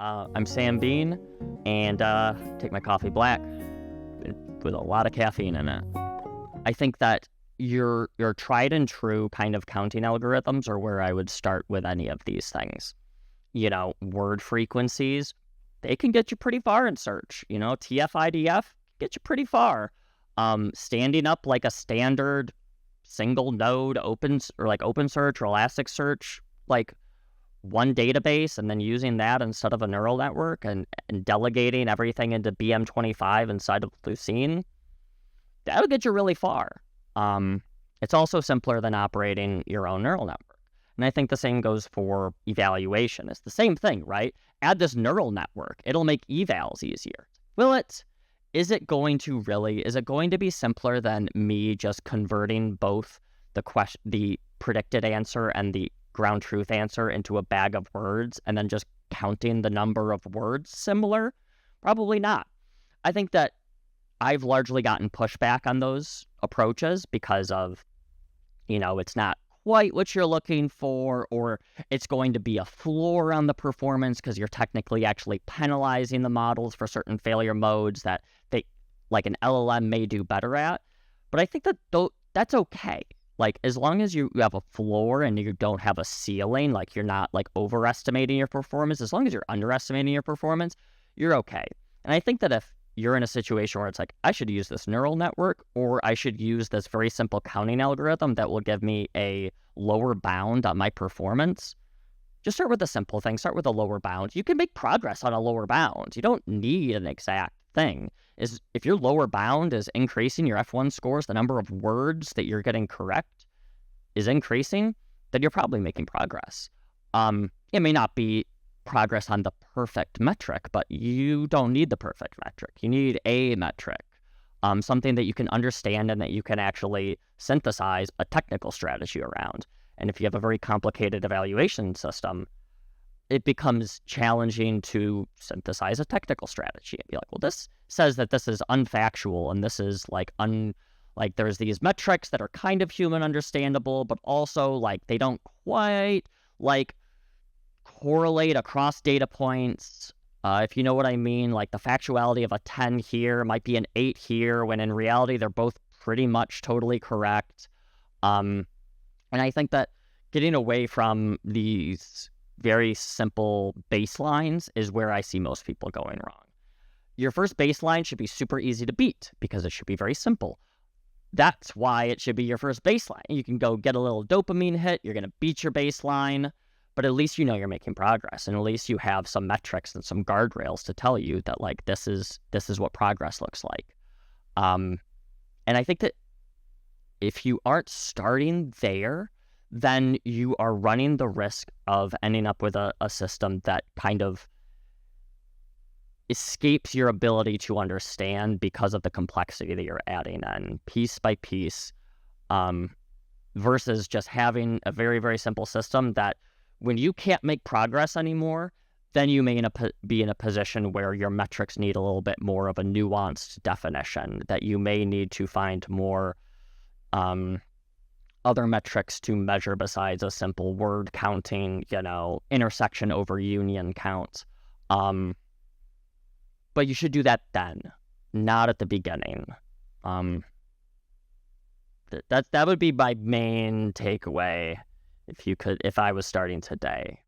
I'm Sam Bean, and take my coffee black with a lot of caffeine in it. I think that your tried and true kind of counting algorithms are where I would start with any of these things. Word frequencies, they can get you pretty far in search. TF-IDF get you pretty far. Standing up like a standard single node open search or Elasticsearch, like one database, and then using that instead of a neural network, and delegating everything into BM25 inside of Lucene, that'll get you really far. It's also simpler than operating your own neural network. And I think the same goes for evaluation. It's the same thing, right? Add this neural network. It'll make evals easier. Will it? Is it going to be simpler than me just converting both the predicted answer and the ground truth answer into a bag of words and then just counting the number of words similar? Probably not. I think that I've largely gotten pushback on those approaches because of, it's not quite what you're looking for, or it's going to be a floor on the performance because you're technically actually penalizing the models for certain failure modes that like an LLM may do better at. But I think that that's okay. Like, as long as you have a floor and you don't have a ceiling, like you're not like overestimating your performance, as long as you're underestimating your performance, you're okay. And I think that if you're in a situation where it's like, I should use this neural network, or I should use this very simple counting algorithm that will give me a lower bound on my performance, just start with the simple thing. Start with a lower bound. You can make progress on a lower bound. You don't need an exact thing. If your lower bound is increasing your F1 scores, the number of words that you're getting correct is increasing, then you're probably making progress. It may not be progress on the perfect metric, but you don't need the perfect metric. You need a metric, something that you can understand and that you can actually synthesize a technical strategy around. And if you have a very complicated evaluation system, it becomes challenging to synthesize a technical strategy and be like, well, this says that this is unfactual, and this is like there's these metrics that are kind of human understandable, but also like they don't quite like correlate across data points. If you know what I mean, like the factuality of a 10 here might be an 8 here, when in reality they're both pretty much totally correct. And I think that getting away from these very simple baselines is where I see most people going wrong. Your first baseline should be super easy to beat because it should be very simple. That's why it should be your first baseline. You can go get a little dopamine hit. You're going to beat your baseline, but at least you're making progress, and at least you have some metrics and some guardrails to tell you that like this is what progress looks like. And I think that if you aren't starting there, then you are running the risk of ending up with a system that kind of escapes your ability to understand because of the complexity that you're adding in piece by piece, versus just having a very, very simple system that when you can't make progress anymore, then you may be in a position where your metrics need a little bit more of a nuanced definition, that you may need to find more other metrics to measure besides a simple word counting, intersection over union count. But you should do that then, not at the beginning. That would be my main takeaway if I was starting today.